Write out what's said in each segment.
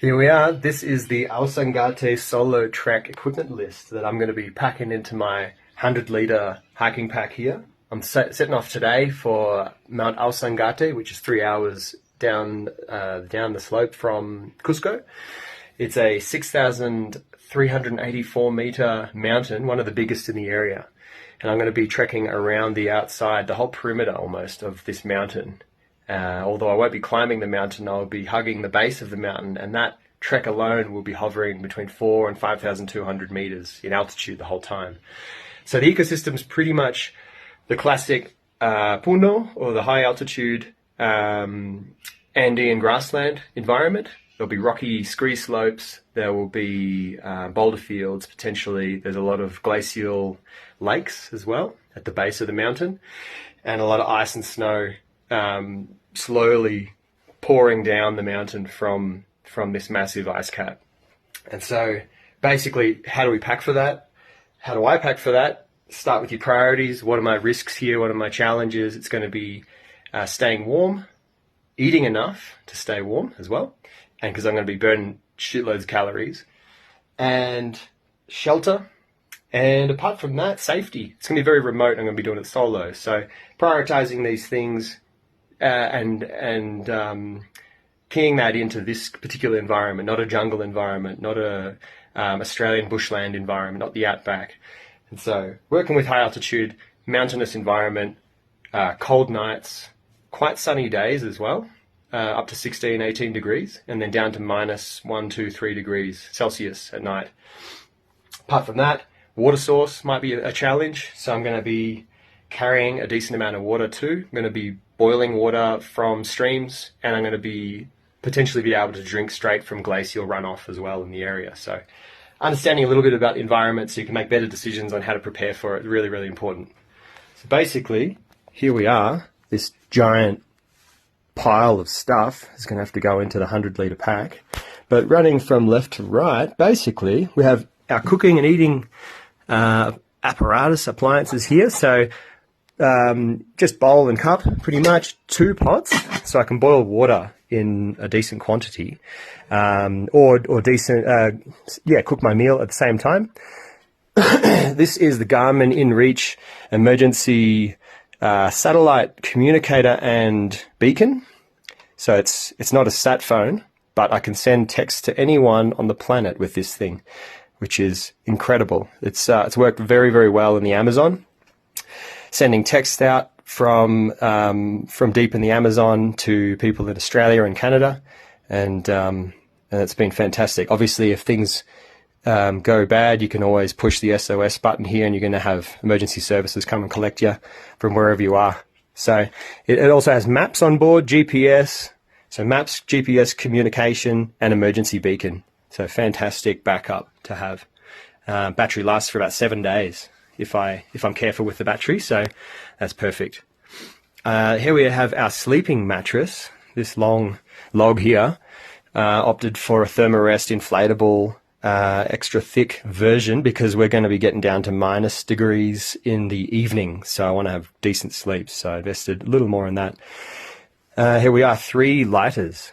Here we are. This is the Ausangate Solo Trek equipment list that I'm going to be packing into my 100-litre hiking pack here. I'm setting off today for Mount Ausangate, which is 3 hours down the slope from Cusco. It's a 6,384 metre mountain, one of the biggest in the area. And I'm going to be trekking around the outside, the whole perimeter almost of this mountain. Although I won't be climbing the mountain, I'll be hugging the base of the mountain, and that trek alone will be hovering between 4 and 5,200 meters in altitude the whole time. So the ecosystem's pretty much the classic puno, or the high altitude Andean grassland environment. There'll be rocky scree slopes, there will be boulder fields, potentially there's a lot of glacial lakes as well at the base of the mountain, and a lot of ice and snow slowly pouring down the mountain from this massive ice cap. And so basically, how do we pack for that? How do I pack for that? Start with your priorities. What are my risks here? What are my challenges? It's going to be staying warm, eating enough to stay warm as well, and because I'm going to be burning shitloads of calories, and shelter. And apart from that, safety. It's going to be very remote. I'm going to be doing it solo. So prioritizing these things and keying that into this particular environment, not a jungle environment, not a Australian bushland environment, not the outback. And so working with high altitude, mountainous environment, cold nights, quite sunny days as well, up to 16, 18 degrees, and then down to minus 1, 2, 3 degrees Celsius at night. Apart from that, water source might be a challenge, so I'm going to be carrying a decent amount of water too. I'm going to be boiling water from streams, and I'm going to be potentially be able to drink straight from glacial runoff as well in the area. So understanding a little bit about the environment so you can make better decisions on how to prepare for it is really, really important. So basically, here we are. This giant pile of stuff is going to have to go into the 100-litre pack. But running from left to right, basically, we have our cooking and eating apparatus, appliances here. So just bowl and cup, pretty much 2 pots, so I can boil water in a decent quantity, or cook my meal at the same time. This is the Garmin InReach emergency satellite communicator and beacon. So it's not a sat phone, but I can send text to anyone on the planet with this thing, which is incredible. It's worked very, very well in the Amazon, sending text out from deep in the Amazon to people in Australia and Canada, and it's been fantastic. Obviously, if things go bad, you can always push the SOS button here, and you're going to have emergency services come and collect you from wherever you are. So it also has maps on board, GPS, so maps, GPS communication, and emergency beacon. So fantastic backup to have. Battery lasts for about 7 days if I'm careful with the battery, so that's perfect. Here we have our sleeping mattress. This long log here, opted for a Thermarest inflatable, extra thick version because we're going to be getting down to minus degrees in the evening, so I want to have decent sleep, so I invested a little more in that. Here we are, 3 lighters,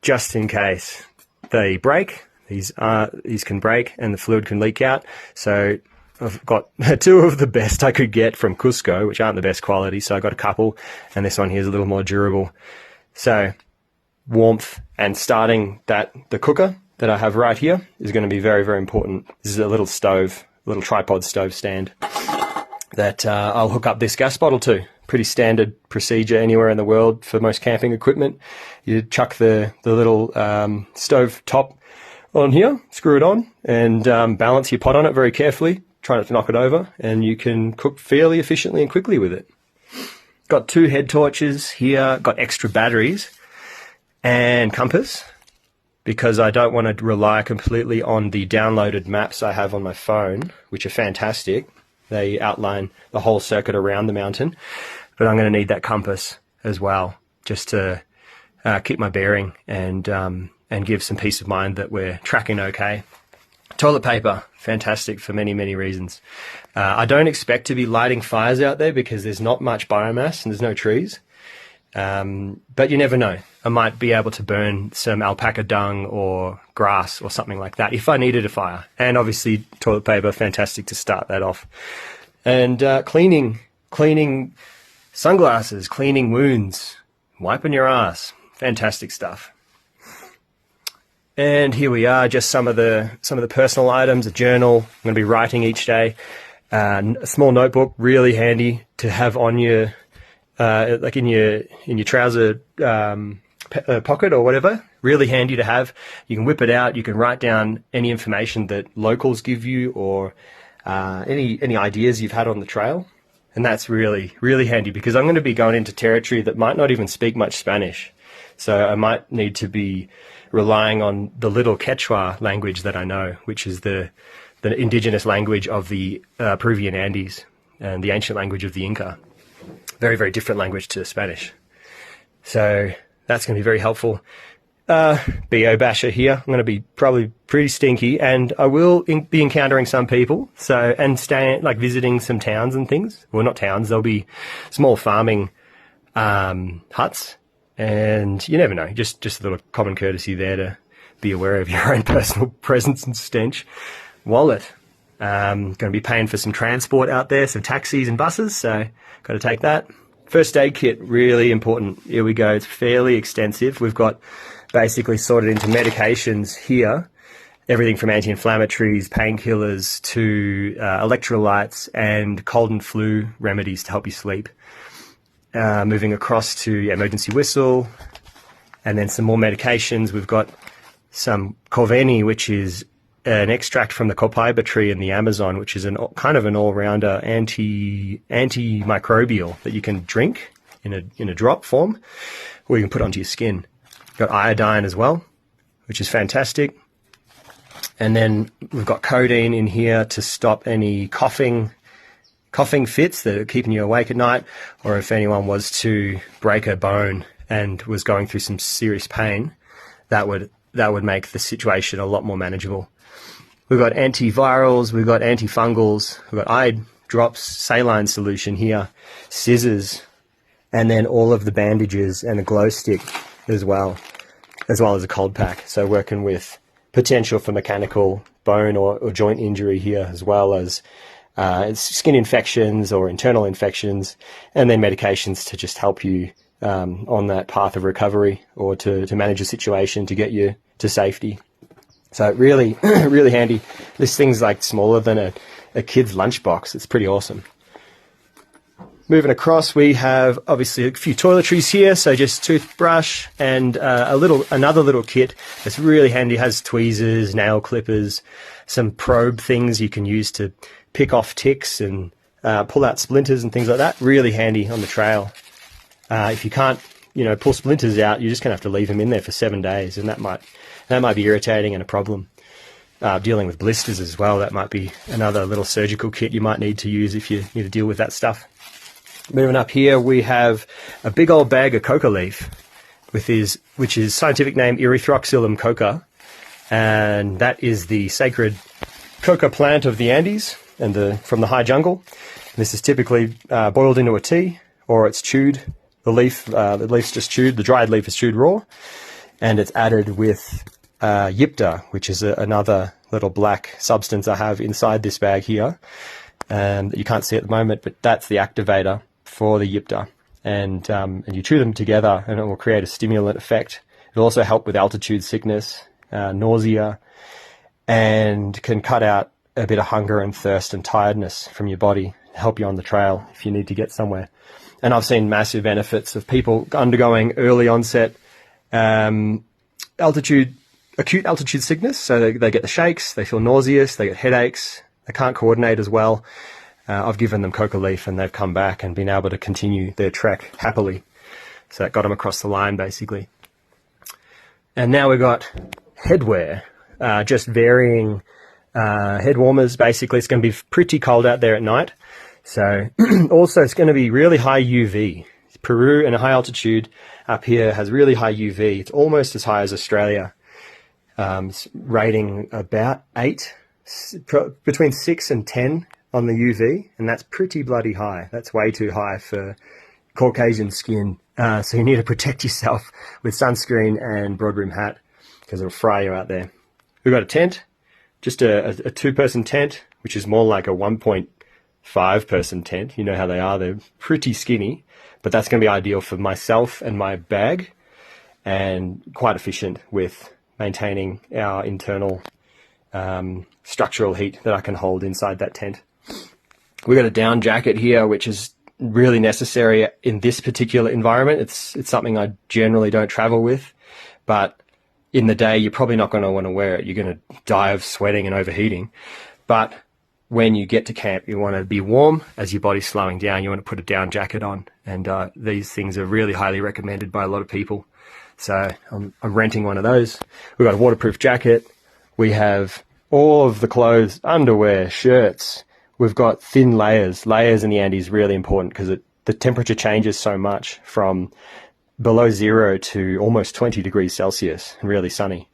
just in case they break. These can break and the fluid can leak out, so I've got 2 of the best I could get from Cusco, which aren't the best quality, so I got a couple, and this one here is a little more durable. So warmth, and starting the cooker that I have right here is going to be very, very important. This is a little stove, little tripod stove stand that I'll hook up this gas bottle to. Pretty standard procedure anywhere in the world for most camping equipment. You chuck the little stove top on here, screw it on, and balance your pot on it very carefully. Try not to knock it over, and you can cook fairly efficiently and quickly with it. Got 2 head torches here, got extra batteries, and compass, because I don't want to rely completely on the downloaded maps I have on my phone, which are fantastic. They outline the whole circuit around the mountain, but I'm going to need that compass as well, just to keep my bearing and give some peace of mind that we're tracking okay. Toilet paper, fantastic for many, many reasons. I don't expect to be lighting fires out there because there's not much biomass and there's no trees. But you never know. I might be able to burn some alpaca dung or grass or something like that if I needed a fire. And obviously toilet paper, fantastic to start that off. And cleaning sunglasses, cleaning wounds, wiping your ass, fantastic stuff. And here we are, just some of the personal items, a journal. I'm going to be writing each day. A small notebook, really handy to have on your, like in your trouser pocket or whatever. Really handy to have. You can whip it out. You can write down any information that locals give you, or any ideas you've had on the trail. And that's really, really handy, because I'm going to be going into territory that might not even speak much Spanish. So I might need to be relying on the little Quechua language that I know, which is the indigenous language of the Peruvian Andes and the ancient language of the Inca. Very, very different language to Spanish. So that's going to be very helpful. B.O. Basher here. I'm going to be probably pretty stinky, and I will be encountering some people. So, and staying, like visiting some towns and things. Well, not towns. There'll be small farming huts. And you never know, just a little common courtesy there to be aware of your own personal presence and stench. Wallet. Going to be paying for some transport out there, some taxis and buses, so got to take that. First aid kit, really important. Here we go. It's fairly extensive. We've got basically sorted into medications here. Everything from anti-inflammatories, painkillers, to electrolytes and cold and flu remedies to help you sleep. Moving across to emergency whistle, and then some more medications. We've got some Corveni, which is an extract from the copaiba tree in the Amazon, which is kind of an all-rounder antimicrobial that you can drink in a drop form, or you can put onto your skin. Got iodine as well, which is fantastic. And then we've got codeine in here to stop any coughing fits that are keeping you awake at night, or if anyone was to break a bone and was going through some serious pain, that would make the situation a lot more manageable. We've got antivirals, we've got antifungals, we've got eye drops, saline solution here, scissors, and then all of the bandages and a glow stick as well as a cold pack. So working with potential for mechanical bone or joint injury here, as well as skin infections or internal infections, and then medications to just help you on that path of recovery, or to manage a situation to get you to safety. So really, really handy. This thing's like smaller than a kid's lunchbox. It's pretty awesome. Moving across, we have obviously a few toiletries here. So just toothbrush and another little kit that's really handy. It has tweezers, nail clippers, some probe things you can use to pick off ticks and pull out splinters and things like that. Really handy on the trail. If you can't, pull splinters out, you're just gonna have to leave them in there for 7 days, and that might be irritating and a problem. Dealing with blisters as well, that might be another little surgical kit you might need to use if you need to deal with that stuff. Moving up here, we have a big old bag of coca leaf, which is scientific name Erythroxylum coca, and that is the sacred coca plant of the Andes and from the high jungle. This is typically boiled into a tea, or it's chewed. The leaf's just chewed. The dried leaf is chewed raw, and it's added with yipta, which is another little black substance I have inside this bag here, that you can't see at the moment, but that's the activator for the yipta. And you chew them together, and it will create a stimulant effect. It'll also help with altitude sickness, nausea, and can cut out a bit of hunger and thirst and tiredness from your body, help you on the trail if you need to get somewhere. And I've seen massive benefits of people undergoing early onset acute altitude sickness. So they get the shakes, they feel nauseous, they get headaches, they can't coordinate as well. I've given them coca leaf, and they've come back and been able to continue their trek happily. So that got them across the line, basically. And now we've got headwear, just varying head warmers. Basically, it's going to be pretty cold out there at night. So also it's going to be really high UV. Peru and a high altitude up here has really high UV. It's almost as high as Australia. It's rating about 8, between 6 and 10 on the UV, and that's pretty bloody high. That's way too high for Caucasian skin So you need to protect yourself with sunscreen and broad brim hat because it'll fry you out there. We've got a tent, just a 2-person tent, which is more like a 1.5-person tent. You know how they are. They're pretty skinny, but that's going to be ideal for myself and my bag and quite efficient with maintaining our internal structural heat that I can hold inside that tent. We've got a down jacket here, which is really necessary in this particular environment. It's something I generally don't travel with, but in the day, you're probably not going to want to wear it. You're going to die of sweating and overheating. But when you get to camp, you want to be warm. As your body's slowing down, you want to put a down jacket on. And these things are really highly recommended by a lot of people. So I'm renting one of those. We've got a waterproof jacket. We have all of the clothes, underwear, shirts. We've got thin layers. Layers in the Andes is really important because the temperature changes so much from below 0 to almost 20 degrees Celsius, and really sunny.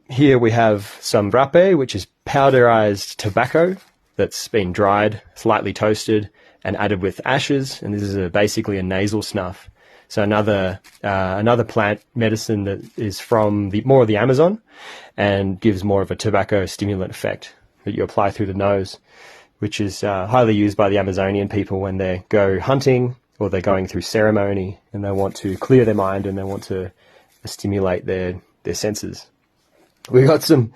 Here we have some rape, which is powderized tobacco that's been dried, slightly toasted, and added with ashes. And this is basically a nasal snuff. So another plant medicine that is from more of the Amazon and gives more of a tobacco stimulant effect that you apply through the nose, which is highly used by the Amazonian people when they go hunting or they're going through ceremony and they want to clear their mind and they want to stimulate their senses. We got some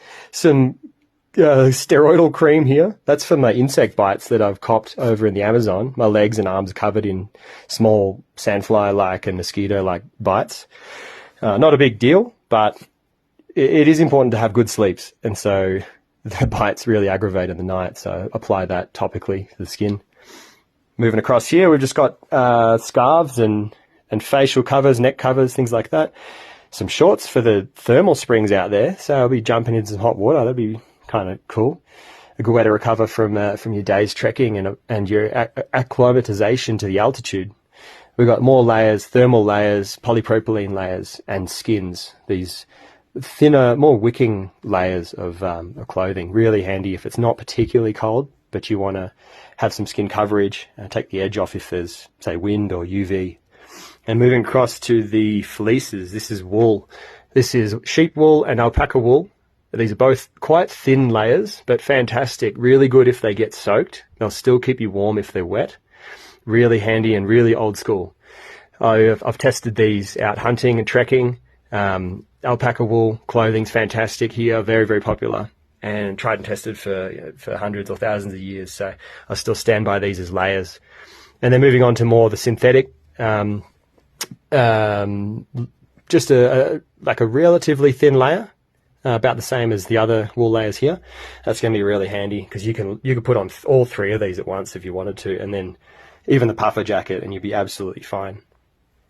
steroidal cream here. That's for my insect bites that I've copped over in the Amazon. My legs and arms are covered in small sandfly-like and mosquito-like bites. Not a big deal, but it is important to have good sleeps. And so the bites really aggravate in the night. So apply that topically to the skin. Moving across here, we've just got scarves and facial covers, neck covers, things like that. Some shorts for the thermal springs out there. So I'll be jumping into some hot water. That'd be kind of cool. A good way to recover from your day's trekking and your acclimatization to the altitude. We've got more layers, thermal layers, polypropylene layers, and skins. These thinner, more wicking layers of clothing. Really handy if it's not particularly cold, but you want to have some skin coverage, take the edge off if there's, say, wind or UV. And moving across to the fleeces, this is wool. This is sheep wool and alpaca wool. These are both quite thin layers, but fantastic. Really good if they get soaked. They'll still keep you warm if they're wet. Really handy and really old school. I've tested these out hunting and trekking. Alpaca wool clothing's fantastic here, very, very popular, and tried and tested for hundreds or thousands of years. So I still stand by these as layers. And then moving on to more of the synthetic, just like a relatively thin layer, about the same as the other wool layers here. That's going to be really handy because you can put on all 3 of these at once if you wanted to, and then even the puffer jacket, and you'd be absolutely fine.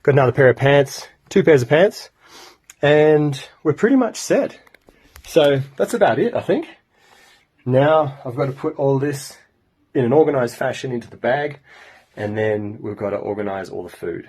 Got another pair of pants, 2 pairs of pants, and we're pretty much set. So that's about it, I think. Now I've got to put all this in an organized fashion into the bag, and then we've got to organize all the food.